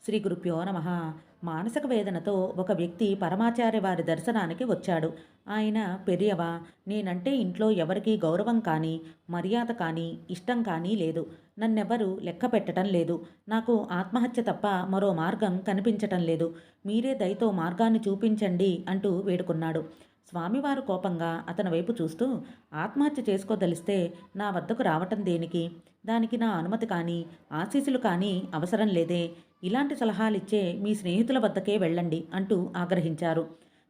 శ్రీ గురుభ్యో నమ. మానసిక వేదనతో ఒక వ్యక్తి పరమాచార్య వారి దర్శనానికి వచ్చాడు. ఆయన పెరియవా, నేనంటే ఇంట్లో ఎవరికీ గౌరవం కానీ, మర్యాద కానీ, ఇష్టం కానీ లేదు. నన్నెవరూ లెక్క పెట్టడం లేదు. నాకు ఆత్మహత్య తప్ప మరో మార్గం కనిపించటం లేదు. మీరే దయతో మార్గాన్ని చూపించండి అంటూ వేడుకున్నాడు. స్వామివారు కోపంగా అతని వైపు చూస్తూ, ఆత్మహత్య చేసుకోదలిస్తే నా వద్దకు రావటం దేనికి? దానికి నా అనుమతి కానీ, ఆశీస్సులు కానీ అవసరం లేదే. ఇలాంటి సలహాలిచ్చే మీ స్నేహితుల వద్దకే వెళ్ళండి అంటూ ఆగ్రహించారు.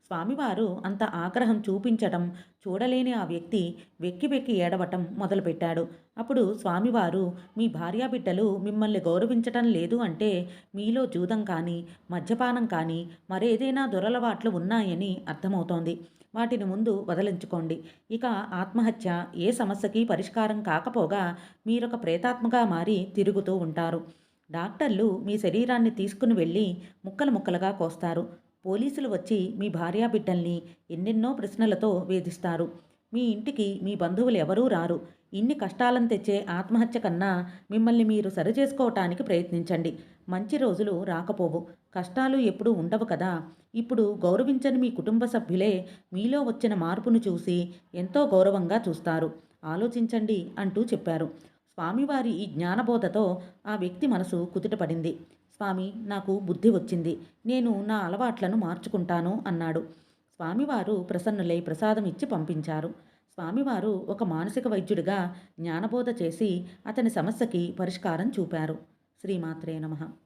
స్వామివారు అంత ఆగ్రహం చూపించటం చూడలేని ఆ వ్యక్తి వెక్కి వెక్కి ఏడవటం మొదలుపెట్టాడు. అప్పుడు స్వామివారు, మీ భార్యాబిడ్డలు మిమ్మల్ని గౌరవించటం లేదు అంటే మీలో జూదం కానీ, మద్యపానం కానీ, మరేదైనా దురలవాట్లు ఉన్నాయని అర్థమవుతోంది. వాటిని ముందు వదిలించుకోండి. ఇక ఆత్మహత్య ఏ సమస్యకి పరిష్కారం కాకపోగా మీరొక ప్రేతాత్మగా మారి తిరుగుతూ ఉంటారు. డాక్టర్లు మీ శరీరాన్ని తీసుకుని వెళ్ళి ముక్కలు ముక్కలుగా కోస్తారు. పోలీసులు వచ్చి మీ భార్యాబిడ్డల్ని ఎన్నెన్నో ప్రశ్నలతో వేధిస్తారు. మీ ఇంటికి మీ బంధువులు ఎవరూ రారు. ఇన్ని కష్టాలను తెచ్చే ఆత్మహత్య కన్నా మిమ్మల్ని మీరు సరిచేసుకోవటానికి ప్రయత్నించండి. మంచి రోజులు రాకపోవు. కష్టాలు ఎప్పుడూ ఉండవు కదా. ఇప్పుడు గౌరవించని మీ కుటుంబ సభ్యులే మీలో వచ్చిన మార్పును చూసి ఎంతో గౌరవంగా చూస్తారు. ఆలోచించండి అంటూ చెప్పారు. స్వామివారి ఈ జ్ఞానబోధతో ఆ వ్యక్తి మనసు కుదుటపడింది. స్వామి, నాకు బుద్ధి వచ్చింది. నేను నా అలవాట్లను మార్చుకుంటాను అన్నాడు. స్వామివారు ప్రసన్నులై ప్రసాదం ఇచ్చి పంపించారు. స్వామివారు ఒక మానసిక వైద్యుడిగా జ్ఞానబోధ చేసి అతని సమస్యకి పరిష్కారం చూపారు. శ్రీమాత్రే నమః.